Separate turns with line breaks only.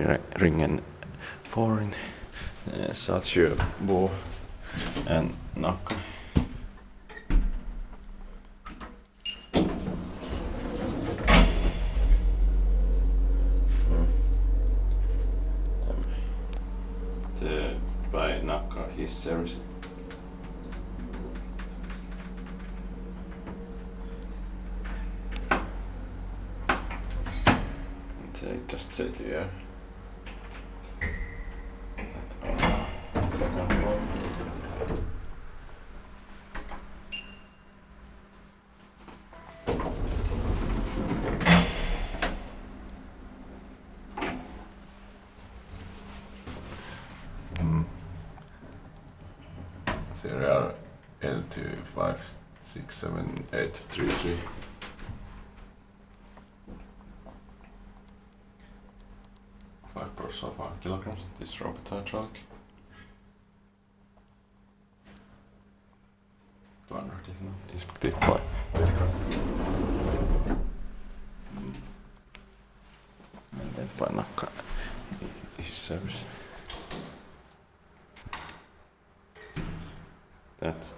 Ormingeringen foreign Satjöbo and Nacka. By Nacka Hisservice. Just sit here. Second floor. Serial L2567833. 5 kilograms, this robot hydraulic. 200 is now inspected by and then by Nacka Hisservice. That's